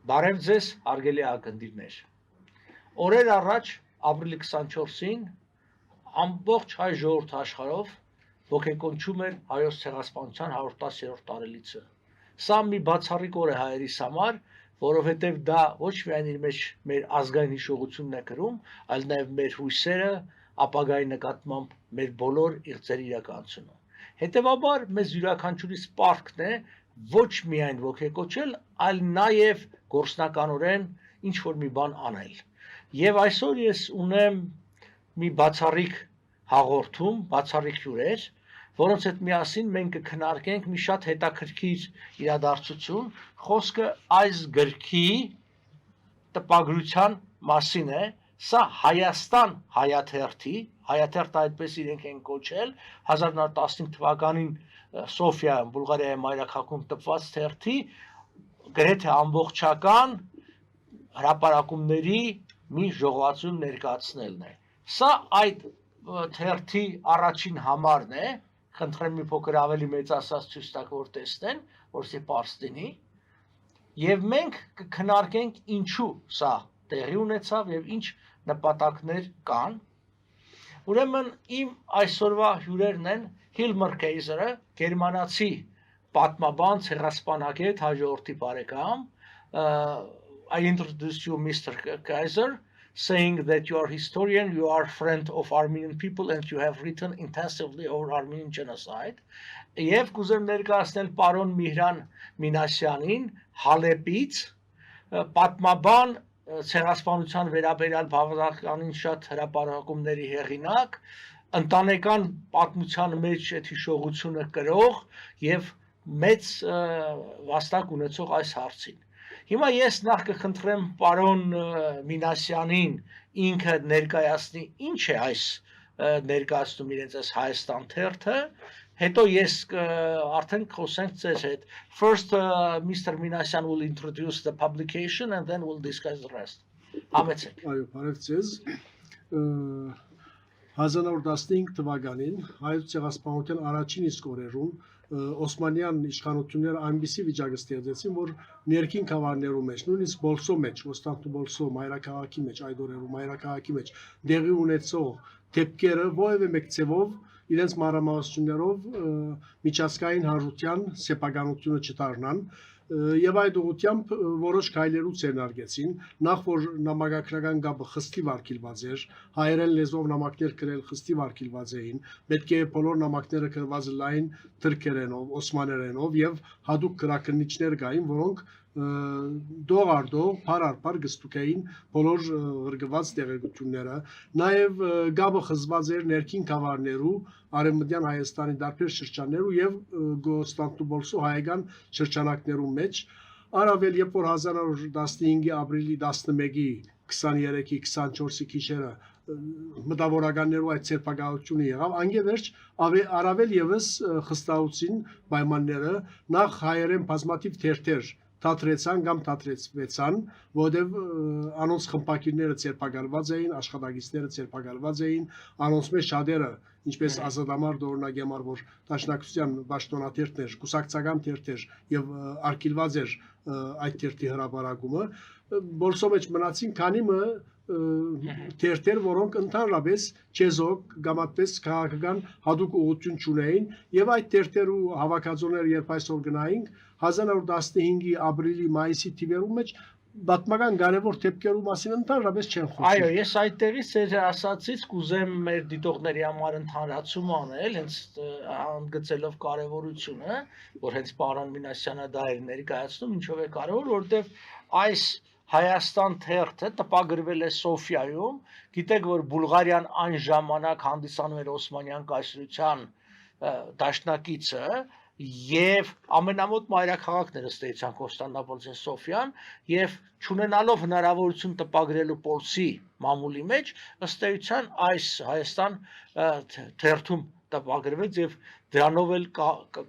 Բարև ձեզ, հարգելի ակնդիրներ։ Օրեր առաջ, ապրիլի 24-ին, ամբողջ հայ ժողովուրդ աշխարհով ոգեկոնչում էր Հայոց ցեղասպանության 110-րդ տարելիցը։ Սա մի բացառիկ օր է հայերիս համար, որովհետև դա ոչ միայն իր մեջ մեր ազգային հիշողությունն է կրում, այլ նաև մեր հույսերը, ապագայի նկատմամբ մեր բոլոր իղձերի իրականացնում։ Հետևաբար մեզ յուրաքանչյուրիս պարտքն է ոչ միայն ոգեկոչել, այլ նաև գործնականորեն ինչ-որ մի բան անել։ Եվ այսօր ես ունեմ մի բացառիկ հաղորդում, բացառիկ հյուրեր, որոնց հետ միասին մենք կքննարկենք մի շատ հետաքրքիր իրադարձություն, խոսքը այս գրքի տպագրության մասին է, սա Հայաստան հայաթերթի, հայաթերթը այդպես իրենք են կոչել, 1915 թվականին Սոֆիայում, Բուլղարիայի մայրաքաղաքում տպված թերթի գրեթե ամբողջական հրապարակումների մի ժողովածուն ներկայացնելն է։ Սա այդ թերթի առաջին համարն է, խնդրեմ մի փոքր ավելի մեծացած ցույց տաք, որ տեսնեն, որսի պարզ լինի, եւ մենք կքննարկենք ինչու սա տեղի ունեցավ եւ ինչ նպատակներ կան։ Ուրեմն իմ այսօրվա հյուրերն են Հիլմար Կայզերը, գերմանացի պատմաբան, ցեղասպանագետ, հաջորդի բարեկամ, I introduce you Mr. Kaiser, saying that you are historian, you are friend of Armenian people and you have written intensively over Armenian genocide. Եվ կուզեմ ներկայացնել պարոն Միհրան Մինասյանին Հալեպից, պատմաբան, ցեղասպանության վերաբերյալ բավականին շատ հրապարակումների հեղինակ, ընտանեկան պատմության մեջ այդ հիշողությունը կրող եւ մեծ վաստակ ունեցող այս հարցին։ Հիմա ես նախ կխնդրեմ պարոն Մինասյանին ինքը ներկայացնի ինչ է այս ներկայացնում իրենց այս Հայաստան թերթը, հետո ես արդեն խոսենք ձեզ հետ։ First Mr. Մինասյան will introduce the publication and then we'll discuss the rest. Համեցեք։ Այո, բարև ձեզ։ 1915 թվականին Հայոց ցեղասպանության առաջին իսկ օրերում Օսմանյան իշխանությունները այնպիսի վիճակ ստեղծեցին, որ ներքին քաղաքներում մեջ, նույնիսկ Բոլսո մեջ, Stanьте Բոլսո մայրաքաղաքի մեջ, այդ օրերում մայրաքաղաքի մեջ դեղի ունեցող դեպքերը որևէ մեկ ձևով իրենց մանրամասնություններով միջազգային հանրության սեփականությունը չդառնան եւ այդ ուղղությամբ որոշ քայլերու ցերնարգեցին նախ որ նամակագրական գաբը խստի վարկիլված էր հայերեն լեզվով նամակներ գրել խստի վարկիլված էին պետք է բոլոր նամակները գրված լայն թրքերենով օսմաներենով եւ հadoop գրականիչներ կային որոնք դողարդող փարարփար գստուկային բոլոր գրգված տեղեկությունները նաև գաբը խզված էր ներքին քաղաքներու արևմտյան Հայաստանի դարբեր շրջաններու եւ Stanьте Բոլսո հայկական շրջանակներու մեջ առավել երբ որ 1915-ի ապրիլի 11-ի 23-ի 24-ի գիշերը մտավորականներու այդ ցերպակալությունը եղավ անգևերջ առավել եւս խստացուցին պայմանները նախ հայերեն բազմաթիվ թերթեր թատրեցան կամ թատրեցվեցան, որտեղ անոնց խմբակիրները ցերպակալված էին, աշխատակիցները ցերպակալված էին, անոնց մեջ շատերը, ինչպես Ազատամար դորնագեմար, որ դաշնակցության պաշտոնաթերթն էր, կուսակցական թերթ էր եւ արկիլված էր այդ թերթի հրապարակումը, Բոլսո մեջ մնացին քանի մը թերթեր, որոնք ընդհանրապես չեզոք կամ այդպես քաղաքական հadoop ուղղություն չունեին եւ այդ թերթերու հավաքածոները երբ այսօր գնայինք 1915-ի ապրիլի մայիսի թիվերու մեջ պատմական կարևոր դեպքերու մասին ընդհանրապես չեն խոսում։ Այո, ես այդտեղից ձեր ասացից կուզեմ մեր դիտողների համար ընդհանրացում անել, հենց ընդգծելով կարևորությունը, որ հենց պարոն Մինասյանը դա էր ներկայացնում, ինչով է կարևոր, որովհետեւ այս Հայաստան թերթը տպագրվել է Սոֆիայում, գիտեք, որ Բուլղարիան այն ժամանակ հանդիսանում էր Օսմանյան կայսրության դաշնակիցը եւ ամենամոտ մայրաքաղաքները ստեյցան Կոստանդնուպոլսին Սոֆիան եւ չունենալով հնարավորություն տպագրելու Պոլսի Մամուլի մեջ, ըստ էության այս Հայաստան թերթում տպագրվեց եւ դրանով էլ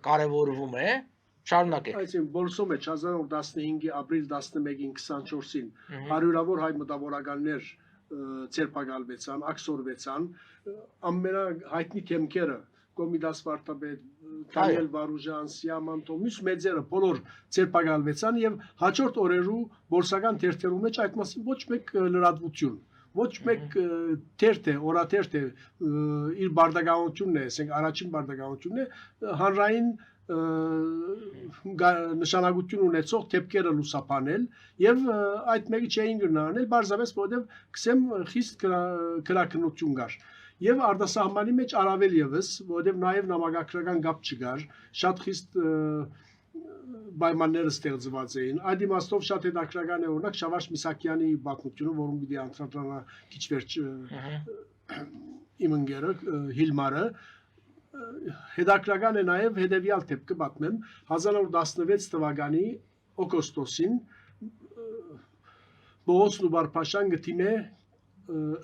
կարեւորվում է Շարունակեք։ Այսինքն Բոլսո մեջ 1915-ի ապրիլ 11-ին 24-ին հարյուրավոր հայ մտավորականներ ցերպակալվեցան, աքսորվեցան, ամենահայտնի թեմքերը Կոմիդաս Վարդապետ, Դանիել Վարուժան, Սիաման Տոմիս մեծերը բոլոր ցերպակալվեցան եւ հաջորդ օրերու բորսական թերթերու մեջ այդ մասին ոչ մեկ լրատվություն, ոչ մեկ թերթ է, օրաթերթ է իր բարդագանությունն է, ասենք առաջին բարդագանությունն է հանրային նշանակություն ունեցող թեփքերը լուսափանել եւ այդ մեկը չէին գնահանել բարձրապես որովհետեւ քսեմ խիստ քրակնություն կար եւ արտասահմանի մեջ առավել եւս որովհետեւ նաեւ նամակագրական գապ չկար շատ խիստ պայմանները ստեղծված էին այդ իմաստով շատ հետաքրքրական է օրինակ Շավարժ Միսակյանի պատմությունը որում պիտի անդրադառնա քիչ վերջ իմ ընկերը Հիլմարը հետաքրքրական է նաև հետևյալ դեպքը պատմեմ 1916 թվականի օգոստոսին Բողոս Նուբարփաշյան գտիմե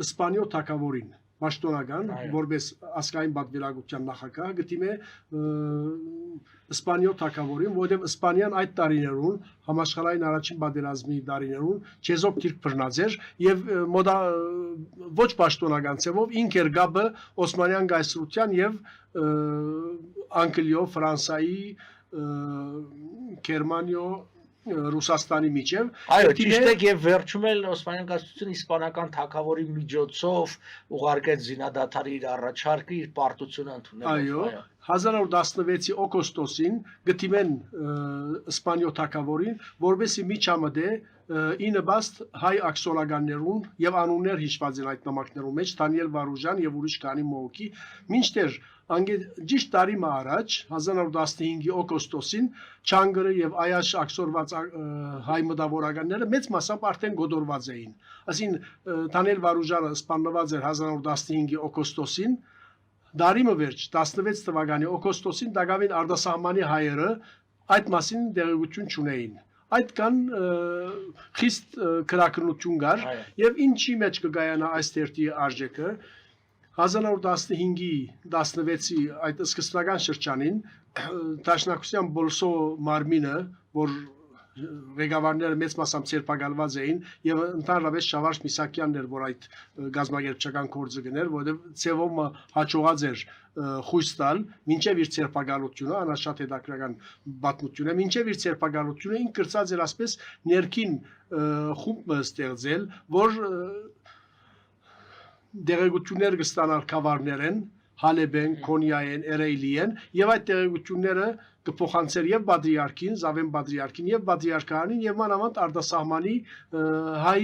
Իսպանիո թագավորին պաշտոնական որպես ասկային պատվիրակության նախագահ գտիմե Իսպանիո թագավորին որովհետև Իսպանիան այդ տարիներուն համաշխարհային առաջին պատերազմի տարիներուն չեզոք դիրք բռնած էր եւ ոչ պաշտոնական ցևով ինքն էր գաբը Օսմանյան գայսրության եւ Անգլիո, Ֆրանսայի, Գերմանիո, Ռուսաստանի միջև այո ճիշտ է եւ վերջում էլ Օսմանյան գայսրությունը իսպանական թագավորի միջոցով ուղարկեց զինադադարի իր առաջարկը իր պարտությունը ընդունելով այո 1916-ի օգոստոսին գտիմեն Իսպանիո թագավորին որովհետեւ միջամտե ինը բաստ հայ աքսորականներուն եւ անուններ հիշված են այդ նամակներում մեջ Դանիել Վարուժան եւ ուրիշ քանի մոկի մինչդեռ Ճիշտ տարի առաջ 1915-ի օգոստոսին Չանգրը եւ այաշ աքսորված հայ մտավորականները մեծ մասամբ արդեն գոդորված էին ասին Դանիել Վարուժանը սպանված էր 1915-ի օգոստոսին Դարիմը վերջ 16 թվականի օգոստոսին դակավին արտասահմանի հայերը այդ մասին դերակցություն չունեին այդ կան խիստ քրակնություն կար եւ ինչի մեջ կգայանա այս թերթի արժեքը 1915-ի 16-ի այդ սկզբնական շրջանին Տաշնակության բոլսո մարմինը որ ղեկավարները մեծ մասամբ ցերպակալված էին եւ ընդհանրապես Շավարժ Միսակյանն էր որ այդ գազագերբչական գործը գներ որովհետեւ ցևոմը հաջողած էր խույս տալ մինչեւ իր ցերպակալությունը անաշատ հետաքրական պատմություն է մինչեւ իր ցերպակալությունը ինքը կրծած էր ասպես ներքին խումբ ստեղծել որ դերակցություններ կստանալ կավարներեն Հալեբեն, Կոնյայեն, Էրեյլիեն եւ այդ տեղեկությունները կփոխանցեր եւ պատրիարքին, Զավեն պատրիարքին եւ պատրիարքանին եւ մանավանդ արտասահմանի հայ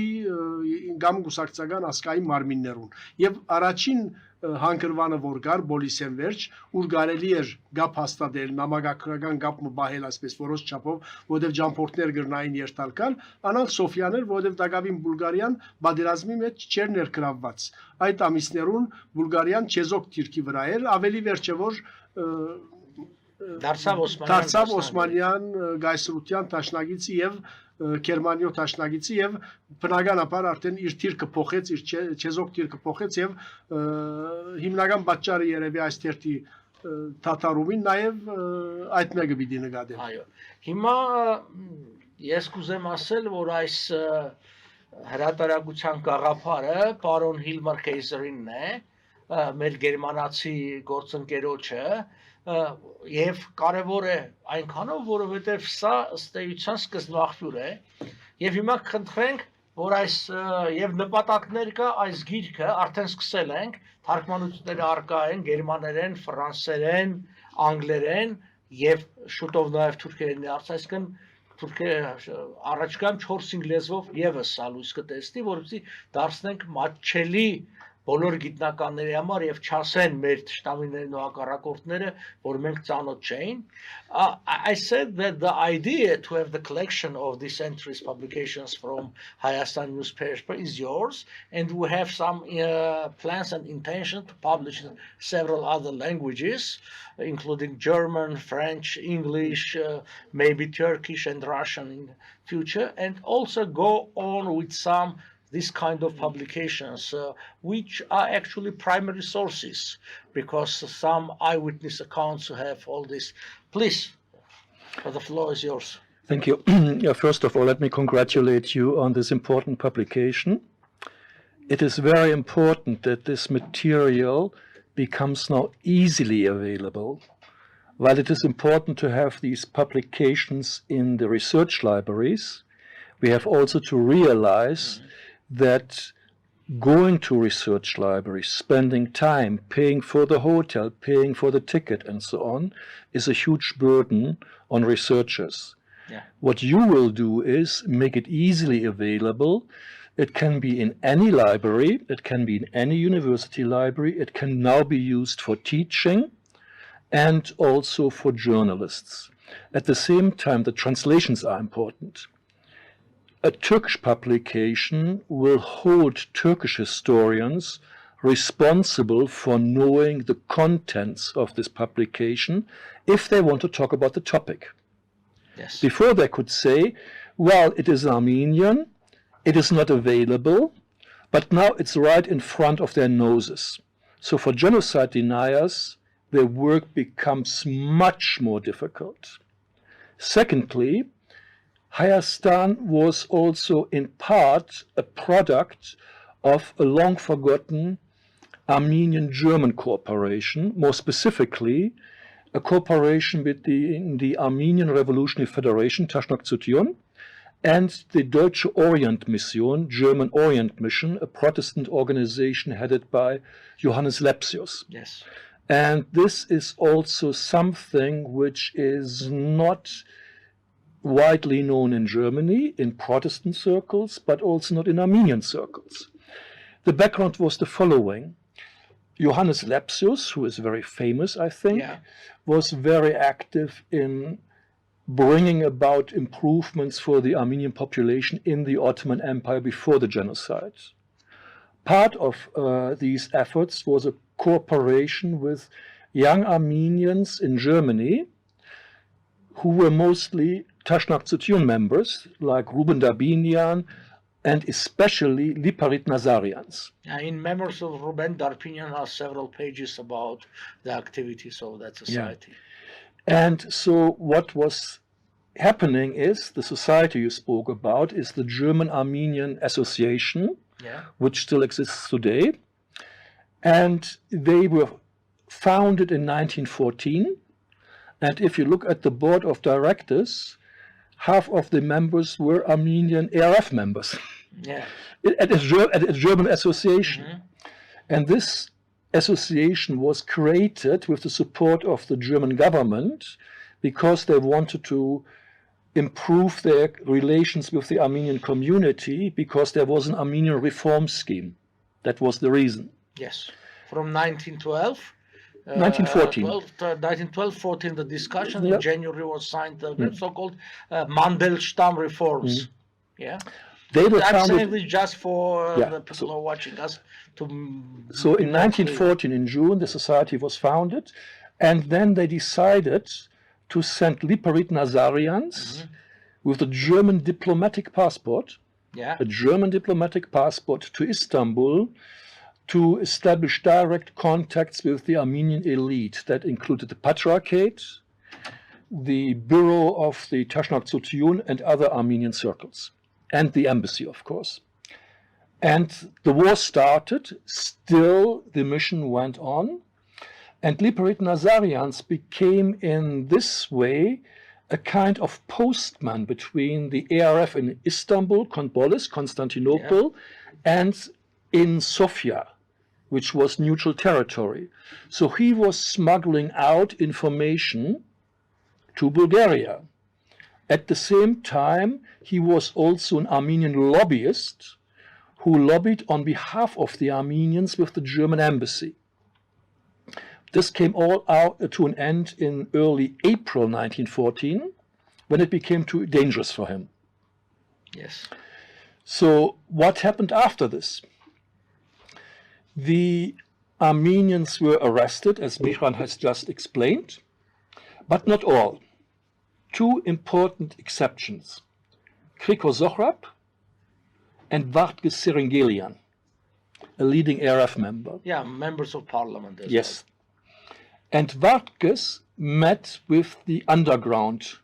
կամ գուսակցական ասկային մարմիններուն եւ առաջին հանգրվանը որ գար Բոլիսեն վերջ ուր կարելի էր գապ հաստատել նամակագրական գապ մբահել այսպես որոշ չափով որովհետեւ ջամփորդներ գրնային երթալկալ անալ Սոֆիաներ որովհետեւ դակավին Բուլղարիան բادرազմի մեջ չէր ներգրավված այդ ամիսներուն Բուլղարիան չեզոք թիրքի վրա էր ավելի վերջը որ դարձավ Օսմանյան գայսրության տաշնագիցի եւ Գերմանիո տաշնագիցի եւ բնականաբար արդեն իր թիրքը փոխեց իր չեզոք թիրքը փոխեց եւ հիմնական պատճառը երևի այս թերթի թաթարումին նաեւ այդ մեկը պիտի նկատեմ այո հիմա ես կուզեմ ասել որ այս հրատարակության գաղափարը պարոն Հիլմար Կայզերինն է մեր գերմանացի գործընկերոջը եւ կարեւոր է այնքանով որովհետեւ սա ըստ էության սկզբնաղբյուր է եւ հիմա խնդրենք որ այս եւ նպատակներ կա այս գիրքը արդեն սկսել ենք թարգմանությունները արկա են գերմաներեն, ֆրանսերեն, անգլերեն եւ շուտով նաեւ թուրքերեն այսինքն առաջկան 4-5 լեզվով եւս սա լույս կտեսնի որովհետեւ դարձնենք մատչելի բոլոր գիտնականների համար եւ չասեն մեր ճշտամիներն ու հակառակորդները որ մենք ծանոթ չէին I said that the idea to have the collection of these entries publications from Hayastan newspaper is yours and we have some plans and intention to publish in several other languages including German, French, English, maybe Turkish and Russian in future and also go on with some this kind of publications, which are actually primary sources, because some eyewitness accounts have all this. Please, the floor is yours. Thank you. First of all, let me congratulate you on this important publication. It is very important that this material becomes now easily available. While it is important to have these publications in the research libraries, we have also to realize that going to research libraries, spending time, paying for the hotel, paying for the ticket, and so on, is a huge burden on researchers. Yeah. What you will do is make it easily available. It can be in any library, it can be in any university library, it can now be used for teaching and also for journalists. At the same time, the translations are important. A Turkish publication will hold Turkish historians responsible for knowing the contents of this publication if they want to talk about the topic. Yes. Before they could say, well, it is Armenian, it is not available, but now it's right in front of their noses. So for genocide deniers, their work becomes much more difficult. Secondly, Hayastan was also in part a product of a long-forgotten Armenian-German cooperation, more specifically, a cooperation between the Armenian Revolutionary Federation, Taşnak-Sütyon, and the Deutsche Orient Mission, German Orient Mission, a Protestant organization headed by Johannes Lepsius. Yes. And this is also something which is not widely known in Germany, in Protestant circles, but also not in Armenian circles. The background was the following. Johannes Lepsius, who is very famous, I think, Yeah. was very active in bringing about improvements for the Armenian population in the Ottoman Empire before the genocide. Part of these efforts was a cooperation with young Armenians in Germany who were mostly Taşnak-Sütyon members, like Ruben Darbinian and especially Liparit Nazarians. In Memoirs of Ruben Darpinian are several pages about the activities of that society. And so what was happening is, the society you spoke about is the German-Armenian Association, Yeah. which still exists today. And they were founded in 1914. And if you look at the board of directors, half of the members were Armenian ARF members Yeah. at a German association. Mhm. And this association was created with the support of the German government because they wanted to improve their relations with the Armenian community because there was an Armenian reform scheme. That was the reason. Yes. From 1912. 1914. 1912-14, the discussion Yeah. in January was signed the so-called Mandelstam reforms. Yeah. They were I'm saying founded. this just for Yeah, the people who are watching us to. So in 1914, in June, the society was founded, and then they decided to send Liparit Nazarians with a German diplomatic passport, Yeah. a German diplomatic passport to Istanbul to establish direct contacts with the Armenian elite. That included the Patriarchate, the Bureau of the Taşnak-Sütyon and other Armenian circles, and the embassy, of course. And the war started, still the mission went on, and Liparit Nazarians became in this way a kind of postman between the ARF in Istanbul, Constantinople, and in Sofia, which was neutral territory. So he was smuggling out information to Bulgaria. At the same time, he was also an Armenian lobbyist who lobbied on behalf of the Armenians with the German embassy. This came all out to an end in early April 1914, when it became too dangerous for him. Yes. So what happened after this? The Armenians were arrested, as Mihrán has just explained, but not all. Two important exceptions, Kriko Zohrab and Vartges Serengelian, a leading ARF member. Yeah, members of parliament as Yes. And Vartges met with the underground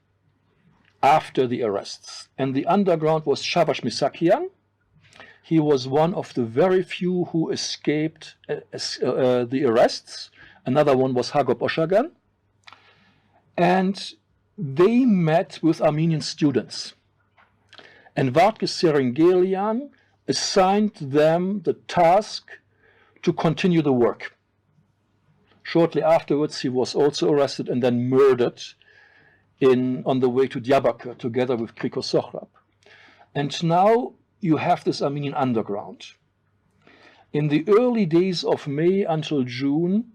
after the arrests. And the underground was Shabash Misakian. he was one of the very few who escaped the arrests. Another one was Hagop Oshagan. And they met with Armenian students. And Vartkes Serengelian assigned them the task to continue the work. Shortly afterwards, he was also arrested and then murdered on the way to Diyarbakir together with Kriko Sohrab. And now you have this Armenian underground. In the early days of May until June,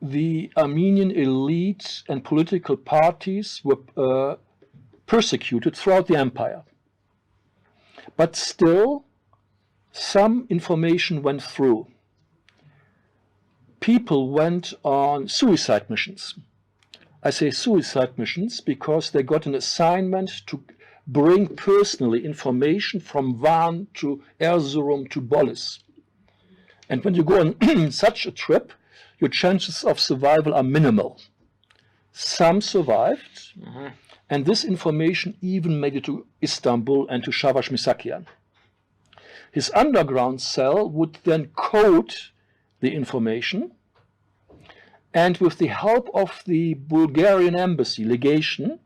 the Armenian elite and political parties were persecuted throughout the empire. But still, some information went through. People went on suicide missions. I say suicide missions because they got an assignment to bring personally information from Van to Erzurum to Bolis. And when you go on such a trip, your chances of survival are minimal. Some survived, and this information even made it to Istanbul and to Shavash Misakian. His underground cell would then code the information, and with the help of the Bulgarian embassy legation,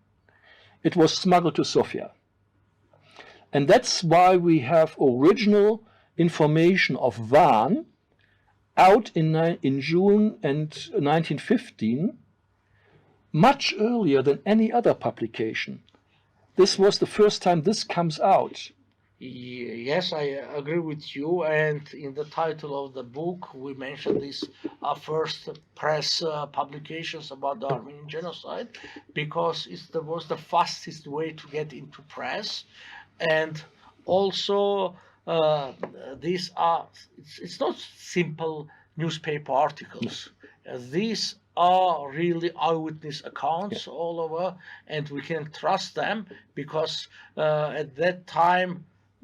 it was smuggled to Sofia. And that's why we have original information of Van out in June 1915, much earlier than any other publication. This was the first time this comes out. Yes, I agree with you. And in the title of the book, we mentioned these first press publications about the Armenian genocide, because it was the fastest way to get into press. And also, these are, it's not simple newspaper articles. These are really eyewitness accounts all over, and we can trust them because at that time,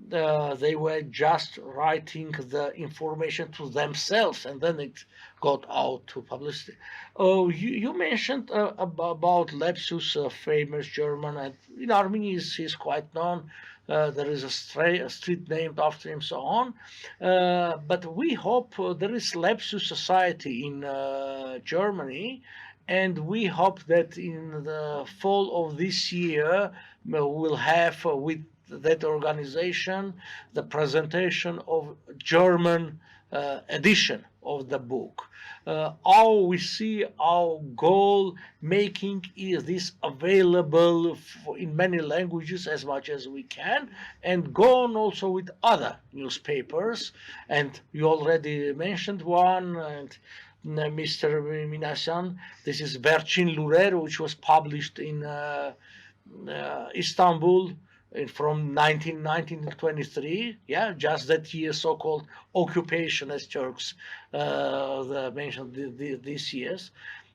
they were just writing the information to themselves, and then it got out to publicity. Oh, you mentioned about Lepsus, a famous German, and in Armenia he's quite known. There is a street named after him, so on. But we hope there is Lepsus Society in Germany, and we hope that in the fall of this year we'll have with that organization the presentation of German edition of the book. We see our goal making this available in many languages as much as we can, and go on also with other newspapers. And you already mentioned one, and Mr. Mինասյան, this is Վերջին լուրեր, which was published in Istanbul from 1919 to 23, just that year, so-called occupation, as Turks mentioned these years.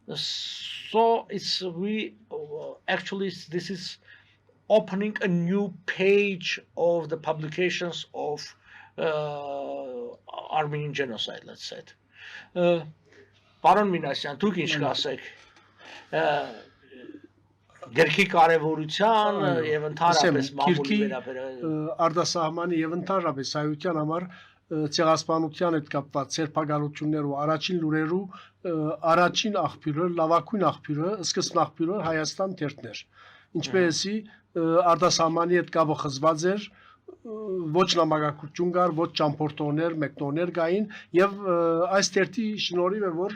So this is opening a new page of the publications of Armenian genocide, let's say. Պարոն Մինասյան, դուք ինչ կասեք Գրքի կարևորության եւ ընդհանրապես մամուլի վերաբերյալ արտասահմանի եւ ընդհանրապես հայության համար ցեղասպանության հետ կապված ցերպակալություններ ու առաջին լուրերու առաջին աղբյուրը, լավագույն աղբյուրը, սկզբն աղբյուրը Հայաստան թերթներ, ինչպեսի արտասահմանի հետ կապը խզված էր, ոչ նամակագրություն կար, ոչ ճամփորդողներ, մեկնողներ կային, եւ այս թերթի շնորհիվ է որ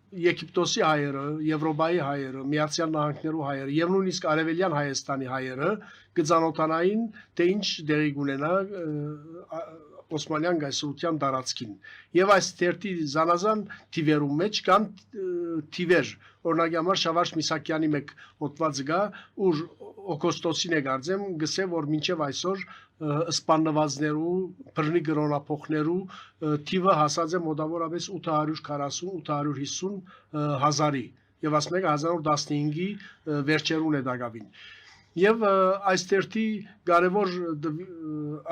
Եգիպտոսի հայերը, Եվրոպայի հայերը, Միացյալ Նահանգներու հայերը եւ նույնիսկ Արևելյան Հայաստանի հայերը գծանոթանային թե ինչ դերի կունենա Օսմանյան գայսրության տարածքին։ Եվ այս թերթի զանազան թիվերու մեջ կան թիվեր, օրինակ համար Շավարժ Միսակյանի մեկ հոդվածը կա, ուր օգոստոսին է գարձեմ, գսե որ մինչև այսօր սպաննվածներու, բռնի գրոնափոխներու թիվը հասած է մոտավորապես 840-850 հազարի, եւ ասում եք 1915-ի վերջերուն է դակավին։ Եվ այս թերթի կարևոր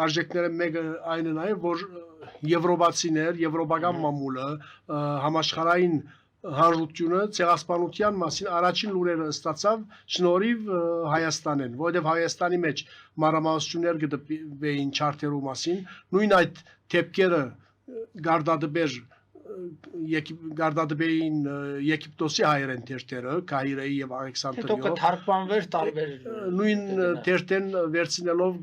արժեքները մեկը այն է նաև, որ եվրոպացիներ, եվրոպական մամուլը, համաշխարհային հանրությունը ցեղասպանության մասին առաջին լուրերը ստացավ շնորհիվ Հայաստանեն, որովհետև Հայաստանի մեջ մանրամասնություններ գտվեին չարթերու մասին, նույն այդ թեփքերը գարդադբեին Եգիպտոսի հայերեն թերթերը, Կահիրեի եւ Ալեքսանդրիո։ Հետո կթարգմանվեր տարբեր նույն թերթեն վերցնելով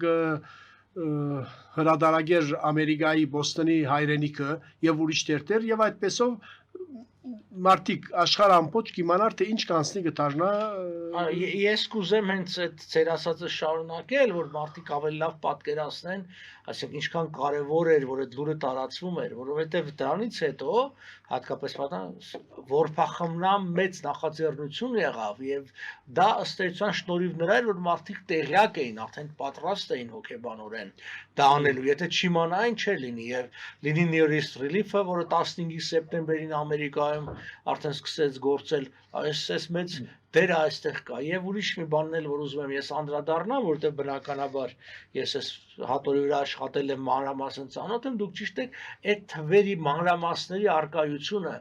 հրադարագեր Ամերիկայի Բոստոնի հայրենիքը եւ ուրիշ թերթեր եւ այդպեսով մարդիկ աշխարհ ամբողջ կիմանար թե ինչ կանցնի գտարնա ես կուզեմ հենց այդ ձեր ասածը շարունակել, որ մարդիկ ավելի լավ պատկերացնեն, այսինքն ինչքան կարևոր էր, որ այդ լուրը տարածվում էր, որովհետև դրանից հետո հատկապես որփախմնամ մեծ նախաձեռնություն եղավ եւ դա ըստ էության շնորհիվ նրա էր, որ մարդիկ տեղյակ էին, արդեն պատրաստ էին հոգեբանորեն դա անելու, եթե չիմանային չէր լինի եւ լինի nearest relief-ը, որը 15 սեպտեմբերին Ամերիկայում արդեն սկսեց գործել, այս մեծ դերը այստեղ կա եւ ուրիշ մի բանն էլ որ ուզում եմ ես անդրադառնամ, որտեղ բնականաբար ես այս հատորի վրա աշխատել եմ մանրամասն ծանոթ եմ, դուք ճիշտ եք, այդ թվերի մանրամասների արկայությունը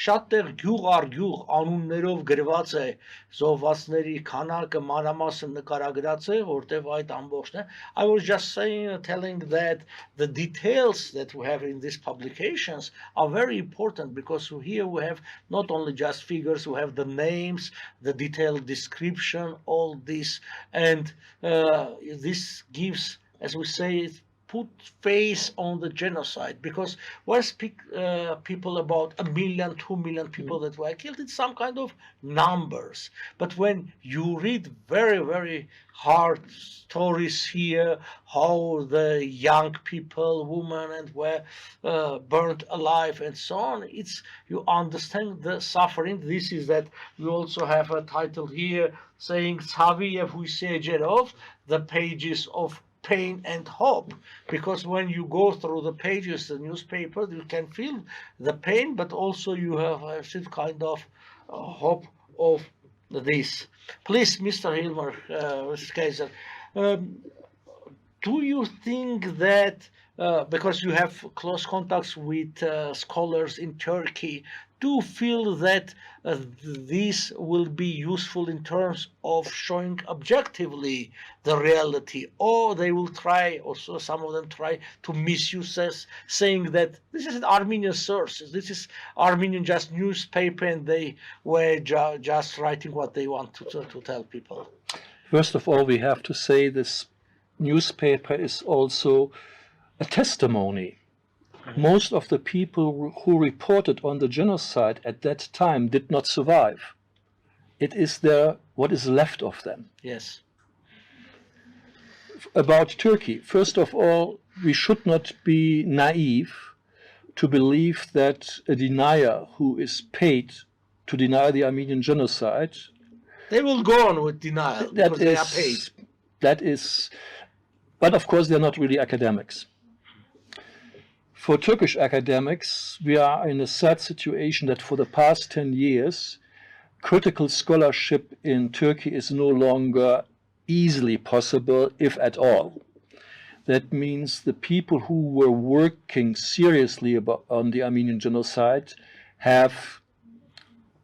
շատ տեղ գյուղ առ գյուղ անուններով գրված է, զոհվածների քանակը մանրամասն նկարագրած է, որտեղ այդ ամբողջն է. I was just telling that the details that we have in these publications are very important because here we have not only just figures, we have the names, the detailed description, all this, and this gives, as we say, put face on the genocide, because when people about 1 million, 2 million people that were killed, it's some kind of numbers. But when you read very, very hard stories here, how the young people, women, and were burnt alive and so on, you understand the suffering. This is that we also have a title here saying Xavier Vuisegerov, the pages of pain and hope, because when you go through the pages, the newspaper, you can feel the pain, but also you have some kind of hope of this. Please, Mr. Hílmar Kayzer, do you think that, because you have close contacts with scholars in Turkey, do you feel that this will be useful in terms of showing objectively the reality, or they will try, also some of them try to misuse us, saying that this is Armenian sources, this is Armenian just newspaper, and they were just writing what they want to tell people? First of all, we have to say this newspaper is also a testimony. Most of the people who reported on the genocide at that time did not survive. It is what is left of them. Yes. About Turkey, first of all, we should not be naive to believe that a denier who is paid to deny the Armenian genocide, they will go on with denial because they are paid. That is, but of course they're not really academics. For Turkish academics, we are in a sad situation that for the past 10 years, critical scholarship in Turkey is no longer easily possible, if at all. That means the people who were working seriously on the Armenian genocide have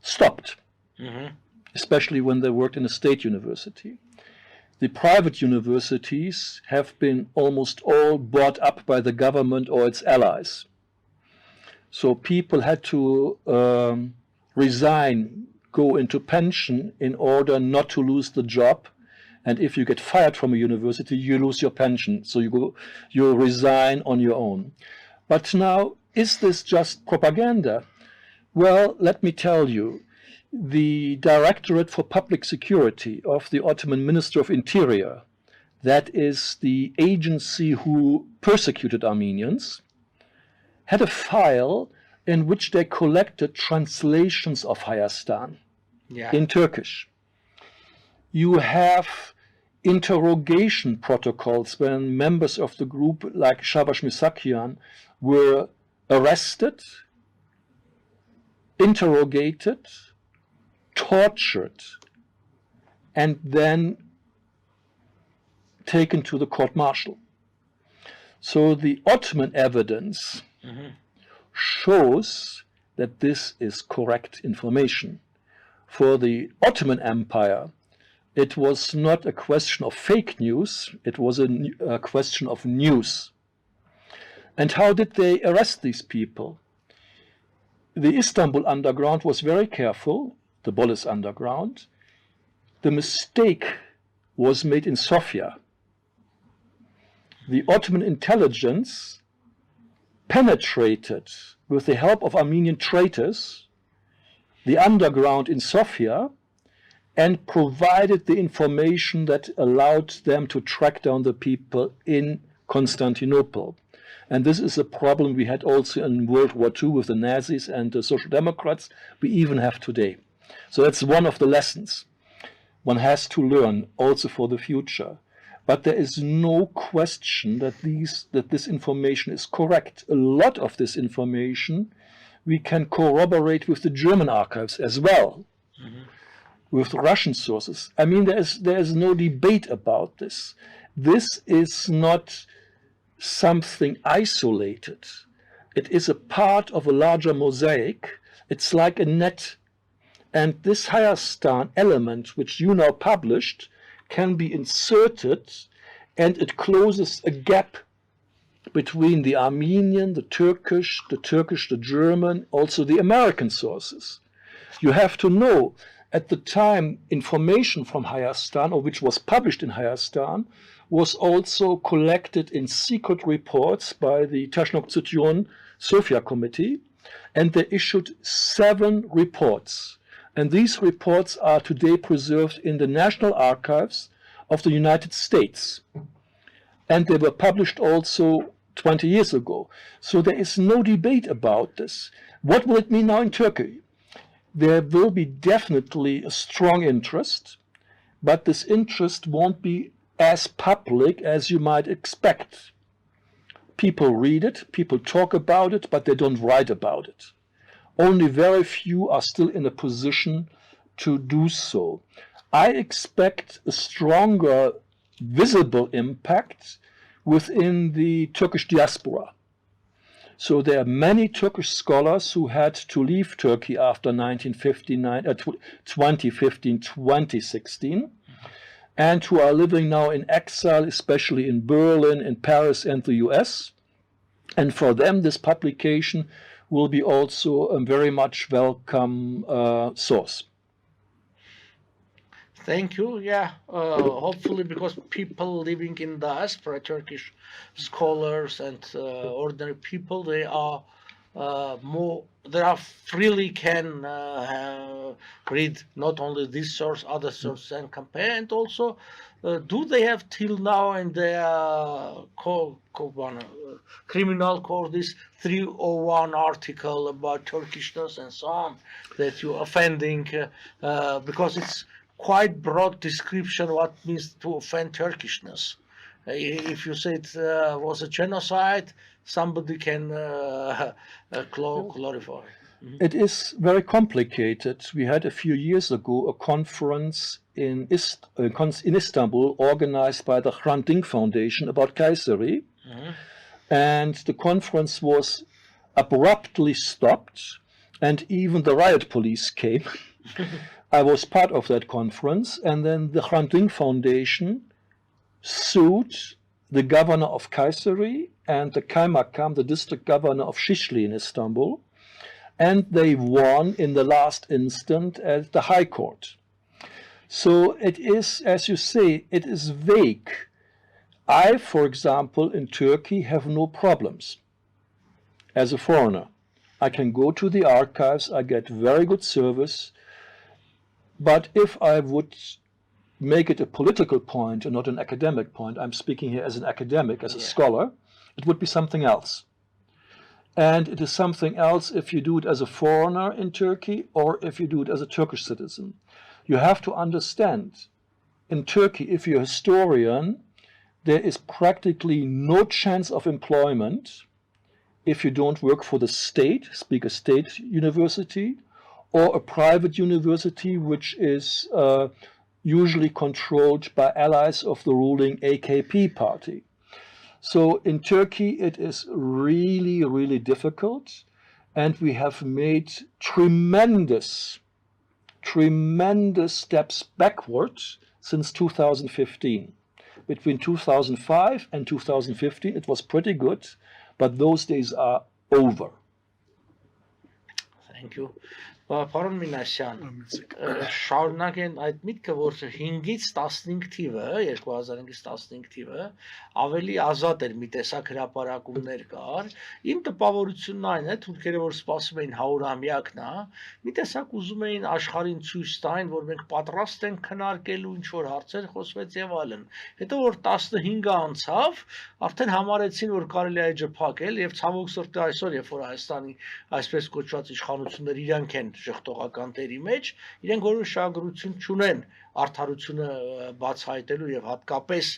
stopped, especially when they worked in a state university. The private universities have been almost all bought up by the government or its allies. So people had to resign, go into pension in order not to lose the job. And if you get fired from a university, you lose your pension. So you resign on your own. But now, is this just propaganda? Well, let me tell you. The Directorate for Public Security of the Ottoman Minister of Interior, that is the agency who persecuted Armenians, had a file in which they collected translations of Hayastan in Turkish. You have interrogation protocols when members of the group like Shabash Misakyan were arrested, interrogated, tortured, and then taken to the court-martial. So the Ottoman evidence shows that this is correct information. For the Ottoman Empire, it was not a question of fake news, it was a question of news. And how did they arrest these people? The Istanbul underground was very careful, the Polis underground. The mistake was made in Sofia. The Ottoman intelligence penetrated, with the help of Armenian traitors, the underground in Sofia, and provided the information that allowed them to track down the people in Constantinople. And this is a problem we had also in World War II with the Nazis and the Social Democrats, we even have today. So that's one of the lessons one has to learn also for the future. But there is no question that this information is correct. A lot of this information we can corroborate with the German archives as well, with Russian sources. I mean, there is no debate about this. This is not something isolated. It is a part of a larger mosaic. It's like a net. And this Hayastan element, which you now published, can be inserted, and it closes a gap between the Armenian, the Turkish, the German, also the American sources. You have to know, at the time, information from Hayastan, or which was published in Hayastan, was also collected in secret reports by the Tashnok Sofia Committee, and they issued 7 reports. And these reports are today preserved in the National Archives of the United States. And they were published also 20 years ago. So there is no debate about this. What will it mean now in Turkey? There will be definitely a strong interest, but this interest won't be as public as you might expect. People read it, people talk about it, but they don't write about it. Only very few are still in a position to do so. I expect a stronger visible impact within the Turkish diaspora. So there are many Turkish scholars who had to leave Turkey after 2015, 2016, and who are living now in exile, especially in Berlin, in Paris, and the US. And for them, this publication will be also a very much welcome source. Thank you. Yeah, hopefully, because people living in diaspora, Turkish scholars and ordinary people, they are freely can read not only this source, other sources, and compare. And also, do they have till now in their criminal code this 301 article about Turkishness and so on that you're offending because it's quite broad description what means to offend Turkishness. If you say it was a genocide, somebody can glorify. It is very complicated. We had a few years ago a conference in Istanbul organized by the Hrant Dink Foundation about Kayseri. And the conference was abruptly stopped, and even the riot police came. I was part of that conference, and then the Hrant Dink Foundation sued the governor of Kayseri and the Kaymakam, the district governor of Shishli in Istanbul, and they won in the last instant at the High Court. So it is, as you say, it is vague. I, for example, in Turkey have no problems as a foreigner. I can go to the archives, I get very good service, but if I would make it a political point and not an academic point, I'm speaking here as an academic, as a scholar, it would be something else. And it is something else if you do it as a foreigner in Turkey or if you do it as a Turkish citizen. You have to understand, in Turkey, if you're a historian, there is practically no chance of employment if you don't work for the state, speak a state university, or a private university which is usually controlled by allies of the ruling AKP party. So in Turkey, it is really, really difficult. and we have made tremendous steps backwards since 2015. Between 2005 and 2015, it was pretty good, but those days are over. Thank you. Պարոն Մինասյան, շարունակեն այդ միտքը, որ 5-ից 15 թիվը, 2005-ից 15 թիվը ավելի ազատ էր, մի տեսակ հրապարակումներ կար։ Իմ տպավորությունն այն է, թուրքերը որ սպասում էին 100-ամյակն է, մի տեսակ ուզում էին աշխարհին ցույց տային, որ մենք պատրաստ ենք քննարկելու ինչ որ հարցեր խոսվեց եւ այլն։ Հետո որ 15-ը անցավ, արդեն համարեցին, որ կարելի է էջը փակել եւ ցավոք սրտի այսօր, երբ որ Հայաստանի այսպես կոչված իշխանությունները իրանք են ժխտողական տերի մեջ, իրենք որևէ շահագրգռություն չունեն արդարությունը բացահայտելու եւ հատկապես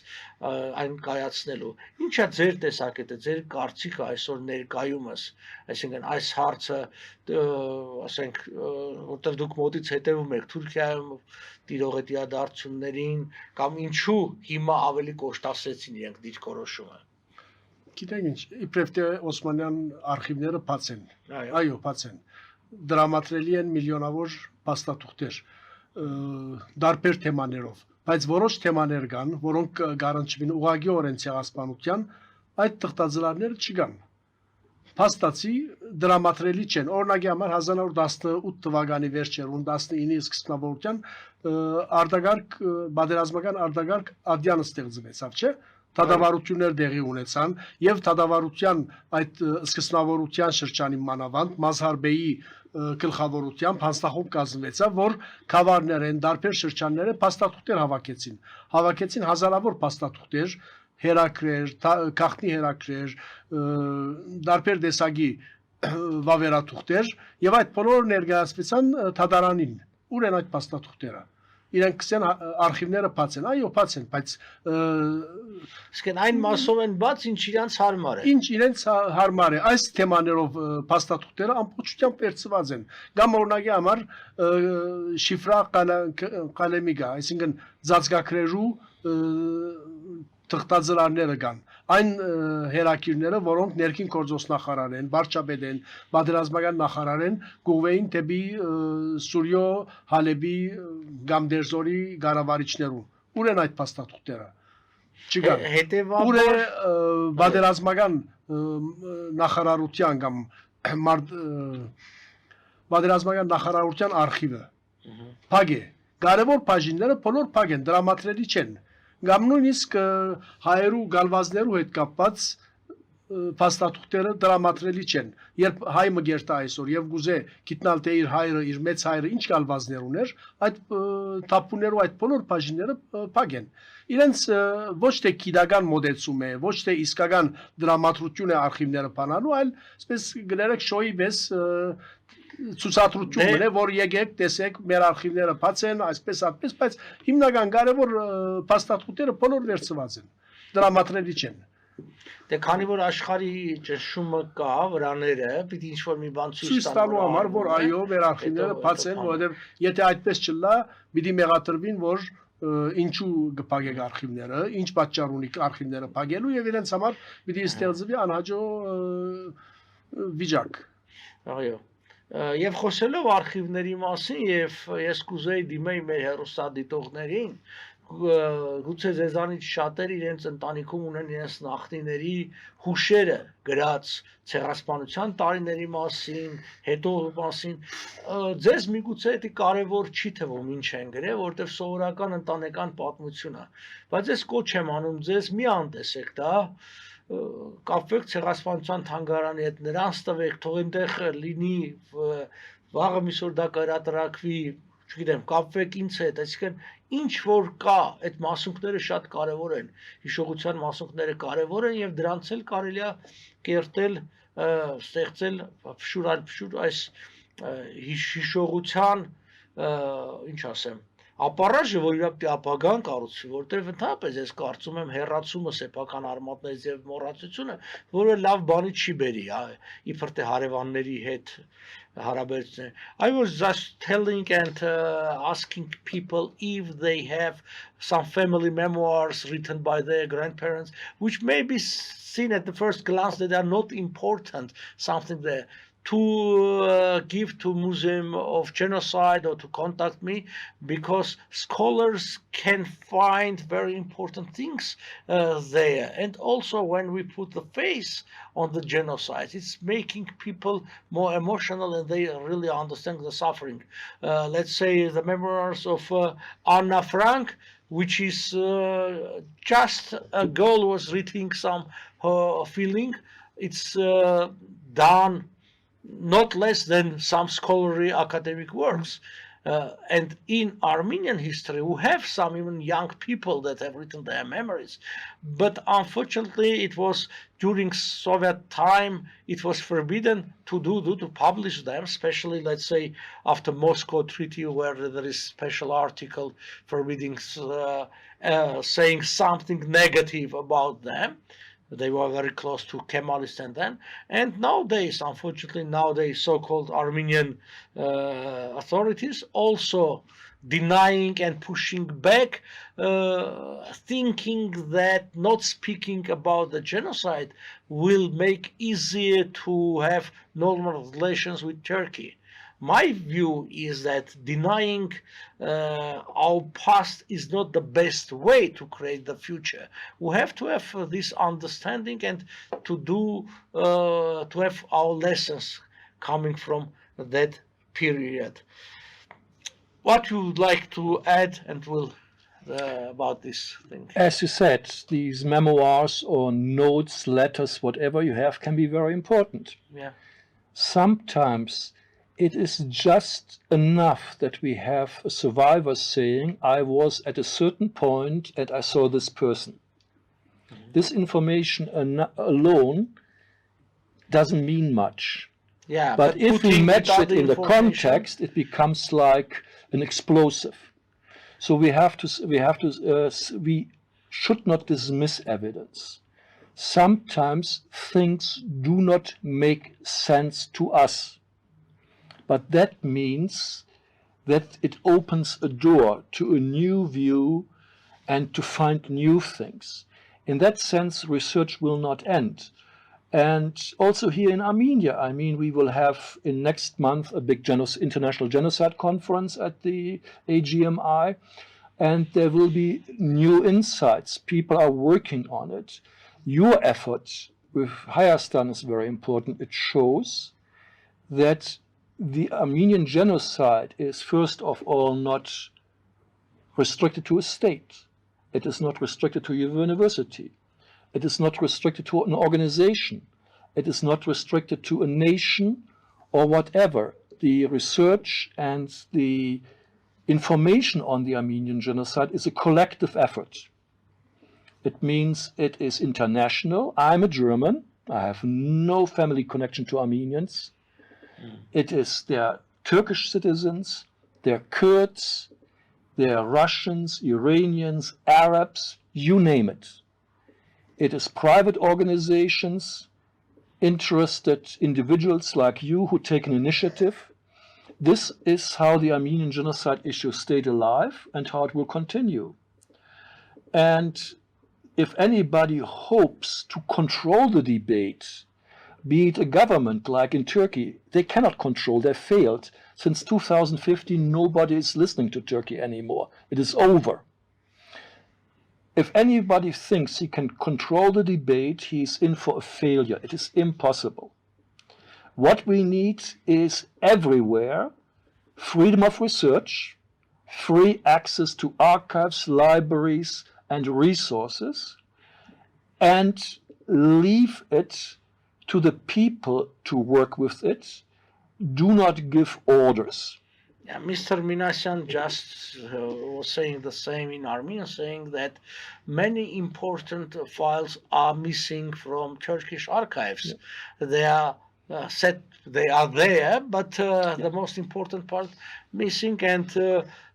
այն կայացնելու։ Ինչ է ձեր տեսակետը, ձեր կարծիքը այսօր ներկայումս, այսինքն այս հարցը, ասենք, որտեղ դուք մոտից հետևում եք Թուրքիայում տիրող դիադարձություններին կամ ինչու հիմա ավելի կոշտացեցին իրենք դիրքորոշումը։ Գիտեք ինչ, իբրև թե Օսմանյան արխիվները բաց են։ Այո, բաց են։ Դրամատրելի են միլիոնավոր փաստաթուղթեր դարբեր թեմաներով, բայց որոշ թեմաներ կան, որոնք գարանչվին ուղղակիորեն ցեղասպանության, այդ թղթածրարները չկան։ Փաստացի դրամատրելի չեն։ Օրինակի համար 1918 թվականի վերջերուն 19-ի սկզբնավորության արտագարկ բادرազմական արտագարկ ադյանը ստեղծվեցավ, չէ՞։ Թադավարություններ դեղի ունեցան եւ թադավարության այդ սկզբնավորության շրջանի մանավանդ Մազհարբեի գլխավորությամբ հանձնախումբ կազմվեցավ, որ գավառներեն դարբեր շրջանները փաստաթուղթեր հավաքեցին հազարավոր փաստաթուղթեր, հերակրեր, գաղտնի հերակրեր, դարբեր տեսակի վավերաթուղթեր եւ այդ բոլորը ներկայացվեցան թադարանին։ Ուր են այդ փաստաթուղթերը։ Իրենք կսեն արխիվները բաց են, այո, բաց են, բայց իսկեն այն մասով են բաց, ինչ իրենց հարմար է։ Ինչ իրենց հարմար է, այս թեմաներով փաստաթուղթերը ամբողջությամբ վերցված են։ Կամ օրինակի համար շիֆրա կալեմիգա, այսինքն ծածկագրերու թղթածրարները կան։ Այն հերակիրները, որոնք ներքին գործոստնախարար են, վարչապետ են, պատերազմական նախարար են, գուղվեին դեպի Սուրիո, Հալեբի, Գամդերզորի ղարավարիչներուն։ Ուր են այդ փաստաթուղթերը։ Չկան։ Ուր է պատերազմական նախարարության կամ պատերազմական նախարարության արխիվը։ Փակ է։ Կարևոր բաժինները բոլոր փակ են, դրամատրելի չեն։ Կամ նույնիսկ հայերու գալվազներու հետ կապված փաստաթուղթերը դրամատրելի չեն։ Երբ հայ մգերտա այսօր եւ գուզե գիտնալ թե իր հայրը, իր մեծ հայրը ինչ գալվազներ ուներ, այդ թափուներու այդ բոլոր բաժինները փակ են։ Իրենց ոչ թե քիդական մոդեցում է, ոչ թե իսկական դրամատրություն է արխիվները բանալու, այլ այսպես գներեք շոյի պես ցուցադրություն է, որ եկեք տեսեք մեր արխիվները բաց են, այսպես այդպես, բայց հիմնական կարևոր փաստաթուղթերը բոլոր վերցված են, դրամատրելի չեն։ Դե քանի որ աշխարհի ճնշումը կա, վրաները, պիտի ինչ-որ մի բան ցույց տալու համար, որ այո, մեր արխիվները բաց են, որովհետև եթե այդպես չլա, պիտի մեղադրվին, որ ինչու կփակեք արխիվները, ինչ պատճառ ունի արխիվները փակելու եւ իրենց համար պիտի ստեղծվի անհաջո վիճակ։ Այո։ Եվ խոսելով արխիվների մասին, եւ ես կուզեի դիմեի մեր հեռուստադիտողներին, գուցե ձեզանից շատերը իրենց ընտանիքում ունեն իրենց նախնիների հուշերը գրած ցեղասպանության տարիների մասին, հետո մասին, ձեզ միգուցե դա կարևոր չի թվում ինչ են գրել, որտեղ սովորական ընտանեկան պատմություն է, բայց ես կոչ եմ անում ձեզ մի անտեսեք դա, կապվեք ցեղասպանության թանգարանի հետ, նրանց տվեք, թող այնտեղ լինի, վաղը միսօր դա կհրատարակվի, չգիտեմ, կապվեք ինձ հետ, այսինքն ինչ որ կա, այդ մասունքները շատ կարևոր են, հիշողության մասունքները կարևոր են եւ դրանց էլ կարելի է կերտել, ստեղծել փշուր այս հիշողության, ինչ ասեմ, ապարաժը, որ իրապ ապագան կառուցվի, որտեղ ընդհանրապես ես կարծում եմ հերացումը սեփական արմատներից եւ մոռացությունը, որը լավ բանի չի բերի, իբր թե հարևանների հետ հարաբերություններ. I was just telling and asking people if they have some family memoirs written by their grandparents, which may be seen at the first glance that they are not important, something there. to give to Museum of Genocide or to contact me, because scholars can find very important things there. And also when we put the face on the genocide, it's making people more emotional and they really understand the suffering. Let's say the memoirs of Anna Frank, which is just a girl was reading some feeling. It's done not less than some scholarly academic works. And in Armenian history, we have some even young people that have written their memories. But unfortunately, it was during Soviet time, it was forbidden to publish them, especially, let's say, after Moscow Treaty, where there is special article forbidding saying something negative about them. They were very close to Kemalists and nowadays, unfortunately, nowadays so-called Armenian authorities also denying and pushing back, thinking that not speaking about the genocide will make easier to have normal relations with Turkey. My view is that denying our past is not the best way to create the future. We have to have this understanding and to have our lessons coming from that period. What you would like to add and will about this thing? As you said, these memoirs or notes, letters, whatever you have, can be very important. Yeah. Sometimes it is just enough that we have a survivor saying, I was at a certain point and I saw this person. Mm-hmm. This information alone doesn't mean much. Yeah, but if we match it in the context, it becomes like an explosive. So we should not dismiss evidence. Sometimes things do not make sense to us. But that means that it opens a door to a new view and to find new things. In that sense, research will not end. And also here in Armenia, I mean, we will have in next month a big international genocide conference at the AGMI, and there will be new insights. People are working on it. Your effort with Hayastan is very important. It shows that the Armenian genocide is first of all not restricted to a state. It is not restricted to a university. It is not restricted to an organization. It is not restricted to a nation or whatever. The research and the information on the Armenian genocide is a collective effort. It means it is international. I'm a German. I have no family connection to Armenians. It is their Turkish citizens, their Kurds, their Russians, Iranians, Arabs, you name it. It is private organizations, interested individuals like you who take an initiative. This is how the Armenian genocide issue stayed alive and how it will continue. And if anybody hopes to control the debate, be it a government like in Turkey, they cannot control, they failed. Since 2015, nobody is listening to Turkey anymore. It is over. If anybody thinks he can control the debate, he is in for a failure. It is impossible. What we need is everywhere freedom of research, free access to archives, libraries, and resources, and leave it to the people to work with it. Do not give orders. Yeah, Mr. Mինասյան just was saying the same in Armenian, saying that many important files are missing from Turkish archives. Yeah. They are they are there, but the most important part missing, and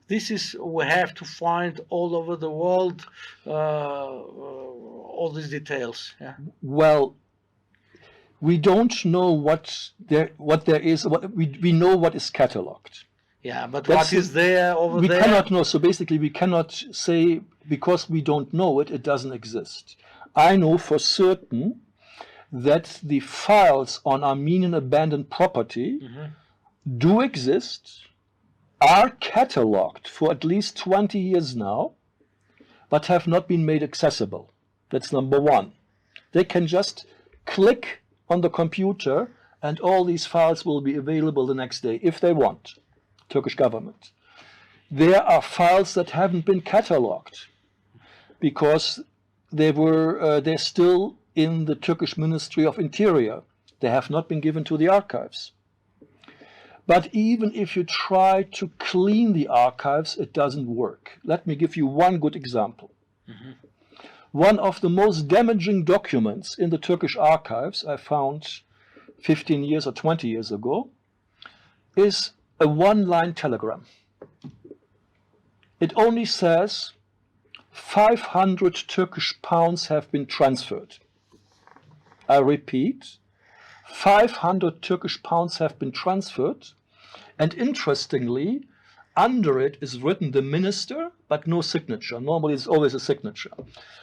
this is we have to find all over the world all these details. Yeah. Well, we don't know what there is. We know what is catalogued. Yeah, but what is there over there? We cannot know. So basically, we cannot say because we don't know it, it doesn't exist. I know for certain that the files on Armenian abandoned property do exist, are catalogued for at least 20 years now, but have not been made accessible. That's number one. They can just click on the computer and all these files will be available the next day if they want, Turkish government. There are files that haven't been catalogued because they're still in the Turkish Ministry of Interior. They have not been given to the archives. But even if you try to clean the archives, it doesn't work. Let me give you one good example. One of the most damaging documents in the Turkish archives I found 15 years or 20 years ago is a one-line telegram. It only says 500 Turkish pounds have been transferred. I repeat, 500 Turkish pounds have been transferred, and interestingly, under it is written the minister, but no signature. Normally it's always a signature.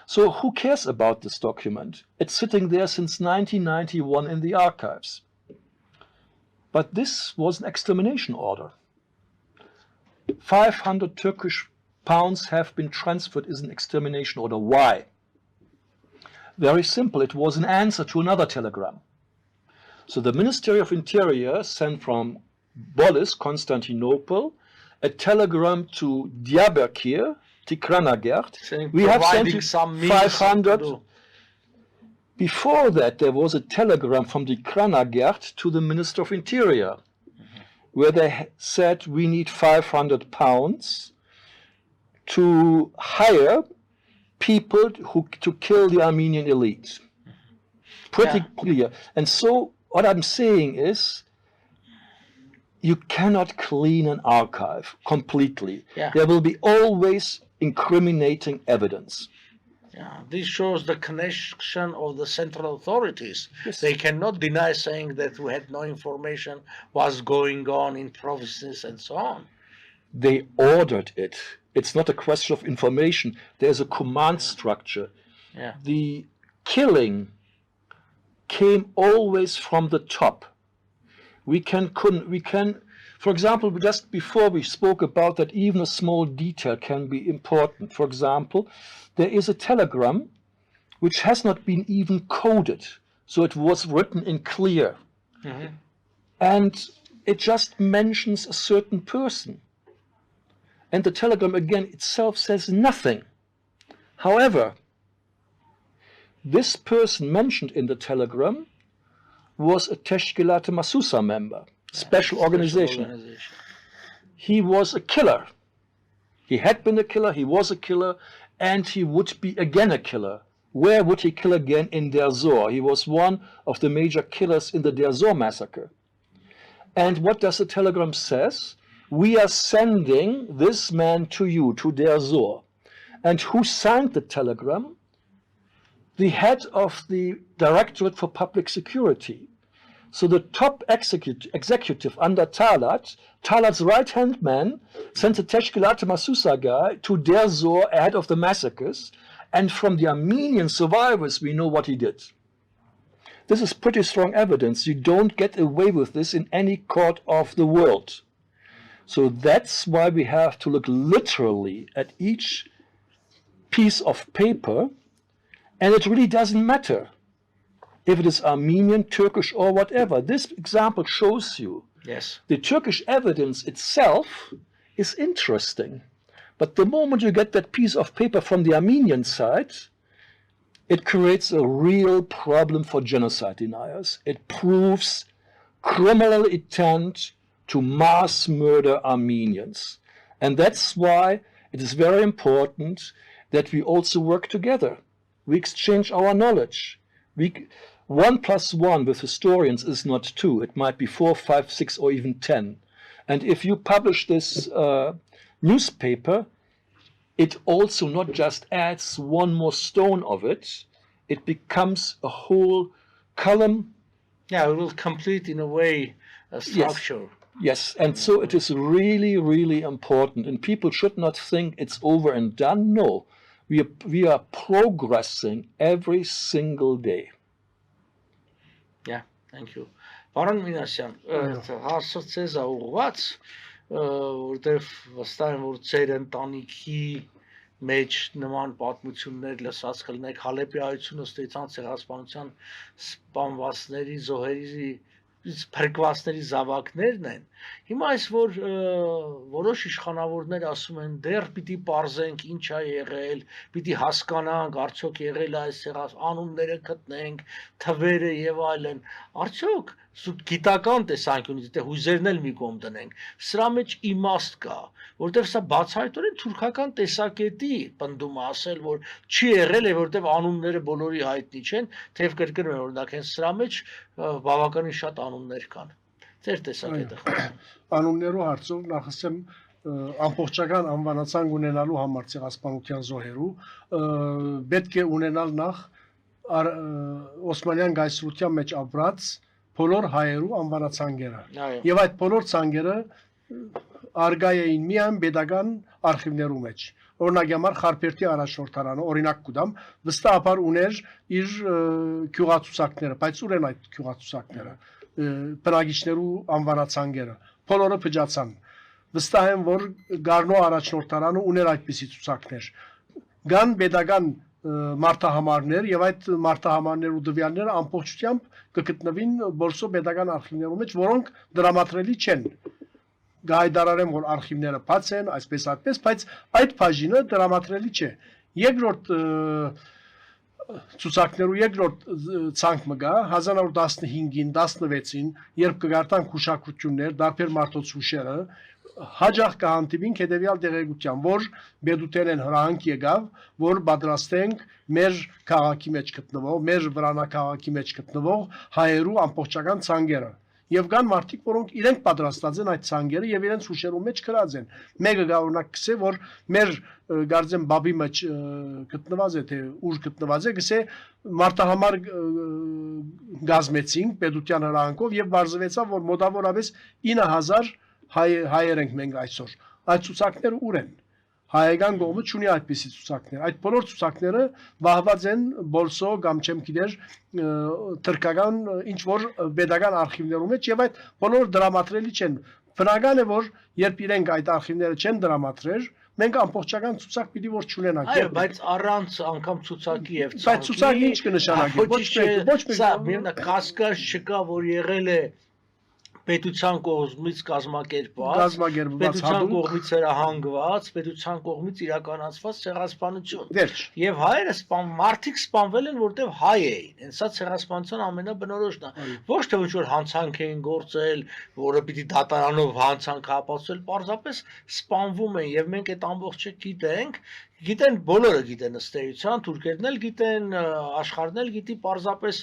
So who cares about this document? It's sitting there since 1991 in the archives. But this was an extermination order. 500 Turkish pounds have been transferred is an extermination order. Why? Very simple. It was an answer to another telegram. So the Ministry of Interior sent from Bolis, Constantinople, a telegram to Diyarbakir, Tikranagert. We have sent you 500. Before that, there was a telegram from Tikranagert to the Minister of Interior, where they said we need 500 pounds to hire people to kill the Armenian elite. Pretty clear. And so what I'm saying is, you cannot clean an archive completely. There will be always incriminating evidence. This shows the connection of the central authorities. Yes. They cannot deny saying that we had no information what's going on in provinces and so on. They ordered it. It's not a question of information. There's a command structure. The killing came always from the top. We can, for example, just before we spoke about that, even a small detail can be important. For example, there is a telegram which has not been even coded, so it was written in clear. And it just mentions a certain person. And the telegram again itself says nothing. However, this person mentioned in the telegram was a Teşkilat-ı Masusa member, special organization. He was a killer. He had been a killer, he was a killer, and he would be again a killer. Where would he kill again? In Deir Zor. He was one of the major killers in the Deir Zor massacre. And what does the telegram says? We are sending this man to you, to Deir Zor. And who signed the telegram? The head of the Directorate for Public Security. So the top executive under Talat's right-hand man, sent a Teşkilat-ı Masusa guy to Deir Zor ahead of the massacres, and from the Armenian survivors we know what he did. This is pretty strong evidence. You don't get away with this in any court of the world. So that's why we have to look literally at each piece of paper, and it really doesn't matter if it is Armenian, Turkish, or whatever. This example shows you the Turkish evidence itself is interesting. But the moment you get that piece of paper from the Armenian side, it creates a real problem for genocide deniers. It proves criminal intent to mass murder Armenians. And that's why it is very important that we also work together. We exchange our knowledge. 1 + 1 with historians is not 2. It might be 4, 5, 6, or even 10. And if you publish this newspaper, it also not just adds one more stone of it, it becomes a whole column. It will complete in a way a structure. Yes, and so it is really, really important. And people should not think it's over and done. No, we are progressing every single day. Yeah, thank you. Պարոն Մինասյան, հարցը ցեզ է ուղղված, որտեվ վստահ եմ, որ ձեր ընտանիքի մեջ նման պատմություններ լսած կլինեք, Հալեպի այցունը ստեցան ցեղասպանության սպանվածների, զոհերի փրկվածների զավակներն են։ Հիմա այս որ որոշ իշխանավորներ ասում են դեռ պիտի պարզենք ինչ է եղել, պիտի հասկանանք արդյոք եղել է այս անունները գտնենք, թվերը եւ այլն, արդյոք գիտական տեսանկյունից դե հույզերն էլ մի կողմ դնենք, սրա մեջ իմաստ կա, որտեղ սա բացահայտորեն թուրքական տեսակետի պնդում է ասել, որ չի եղել է, որտեղ անունները բոլորի հայտնի չեն, թեև կրկնում եմ, օրինակ հենց սրա մեջ բավականին շատ անուններ կան։ Ձեր տեսակետը։ Անուններու հարցով նախ ասեմ ամբողջական անվանացանք ունենալու համար ցեղասպանության զոհերու պետք է ունենալ նախ Օսմանյան գայսրության մեջ ապրած բոլոր հայերու անվանացանգերը։ Եվ այդ բոլոր ցանգերը արգայ էին միայն pedagogan արխիվներու մեջ։ Օրինակ համար Խարփերտի առաջնորդարանը օրինակ կուտամ վստահաբար ուներ իր քյուղացուցակները, բայց ուր են այդ քյուղացուցակները, բնակիչներու անվանացանգերը, բոլորը փճացան։ Վստահ եմ, որ Գառնո առաջնորդարանը ուներ այդպիսի ցուցակներ։ Կան pedagogan մարտահամարներ եւ այդ մարտահամարներու դվյալները ամբողջությամբ կգտնվին բոլսո pedagogan արխիվներու մեջ, որոնք դրամատրելի չեն։ Գայդարարեմ, որ արխիվները բաց են, այսպես այդպես, բայց այդ բաժինը դրամատրելի չէ։ Երկրորդ ցուցակներու երկրորդ ցանկ մգա 1915-ին, 16-ին, երբ կգարտան քուշակություններ, դարբեր մարդոց հուշերը, հաջող կհանդիպինք հետևյալ տեղեկության, որ բեդուտերեն հրանք եկավ, որ պատրաստենք մեր քաղաքի մեջ գտնվող, մեր վրանակաղաքի մեջ գտնվող հայերու ամբողջական ցանգերը։ Եվ կան մարդիկ, որոնք իրենք պատրաստած են այդ ցանգերը եւ իրենց հուշերու մեջ գրած են։ Մեկը գարունակ գսե, որ մեր գարձեմ բաբի մեջ գտնված է, թե ուր գտնված է, գսե մարտահամար գազմեցինք պետության հրանքով եւ բարձվեցավ, որ մոտավորապես 9000 հայեր ենք մենք այսօր։ Այդ ցուցակները ուր են։ Հայկական կողմը չունի այդպիսի ցուցակներ։ Այդ բոլոր ցուցակները վահված են բոլսո կամ չեմ գիտեր թրկական ինչ որ pedagogan արխիվներում մեջ եւ այդ բոլոր դրամատրելի չեն։ Բնական է որ երբ իրենք այդ արխիվները չեն դրամատրեր, մենք ամբողջական ցուցակ պիտի որ չունենանք։ Այո, բայց առանց անգամ ցուցակի եւ ցուցակի։ Բայց ցուցակը ինչ կնշանակի։ Ոչ մեկ։ Սա միանա կասկած չկա, որ եղել է պետության կողմից կազմակերպված, պետության կողմից հրահանգված, պետության կողմից իրականացված ցեղասպանություն։ Եվ հայերը մարդիկ սպանվել են, որտեղ հայ էին։ Հենց սա ցեղասպանության ամենաբնորոշն է։ Ոչ թե ոչ որ հանցանք էին գործել, որը պիտի դատարանով հանցանք ապացուցել, պարզապես սպանվում են եւ մենք այդ ամբողջը գիտեն բոլորը գիտեն ըստ էության, թուրքերն էլ գիտեն, աշխարհն էլ գիտի, պարզապես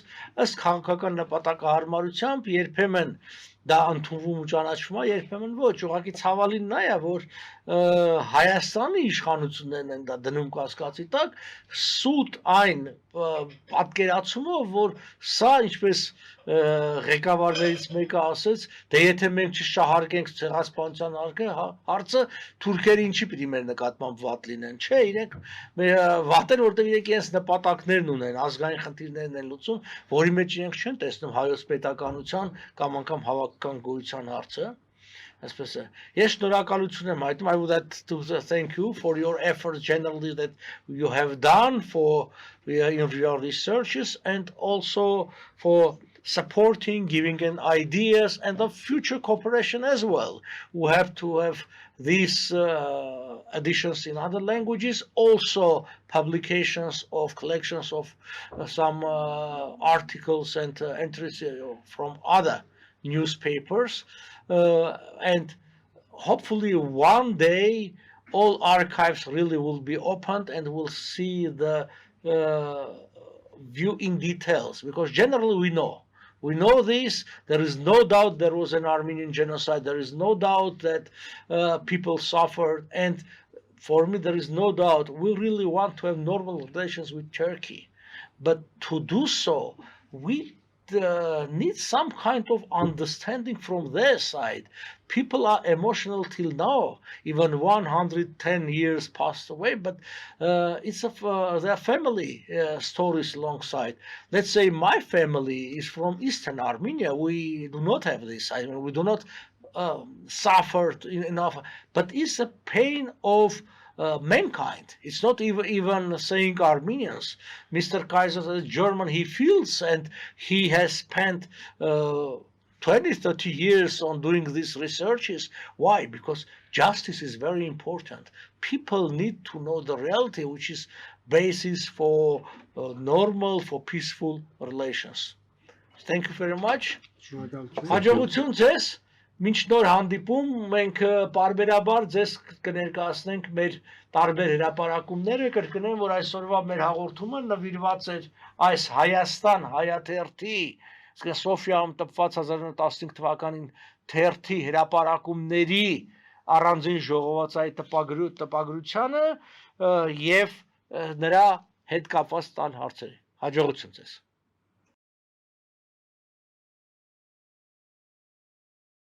ըստ քաղաքական նպատակահարմարությամբ երբեմն դա ընդունվում ու ճանաչվում է, երբեմն ոչ, ուղղակի ցավալին նա է, որ Հայաստանի իշխանություններն են դա դնում կասկածի տակ, սուտ այն պատկերացումով, որ սա ինչպես ղեկավարներից մեկը ասեց, դե եթե մենք չշահարկենք ցեղասպանության հարցը, թուրքերը ինչի պիտի մեր նկատմամբ վատ լինեն, չէ, իրենք վատեր, որտեղ իրենք իրենց նպատակներն ունեն, ազգային խնդիրներն են լուծում, որի մեջ իրենք չեն տեսնում հայոց պետականության կամ անգամ հավաքական գոյության հարցը։ Այսպես է։ Ես շնորհակալություն եմ հայտնում, I would like to thank you for your efforts generally that you have done for in your researches and also for supporting, giving in ideas and of future cooperation as well. We have to have these editions in other languages, also publications of collections of some articles and entries from other newspapers, and hopefully one day all archives really will be opened and we'll see the view in details, because generally we know this. There is no doubt there was an Armenian genocide. There is no doubt that people suffered, and for me there is no doubt we really want to have normal relations with Turkey, but to do so we needs some kind of understanding from their side. People are emotional till now, even 110 years passed away, but it's of their family stories alongside. Let's say my family is from Eastern Armenia. We do not have this. I mean, we do not suffer enough, but it's a pain of mankind. It's not even saying Armenians. Mr. Kaiser is German, he feels, and he has spent 20, 30 years on doing these researches. Why? Because justice is very important. People need to know the reality, which is basis for normal, for peaceful relations. Thank you very much. Հաջողություն ձեզ։ Մինչ նոր հանդիպում մենք բարբերաբար ձեզ կներկայացնենք մեր տարբեր հրապարակումները, կրկնեմ, որ այսօրվա մեր հաղորդումը նվիրված էր այս Հայաստան հայաթերթի, Սոֆիայում տպված 1915 թվականին թերթի հրապարակումների առանձին ժողովածայի տպագրությանը եւ նրա հետ կապված տան հարցերը։ Հաջողություն ձեզ։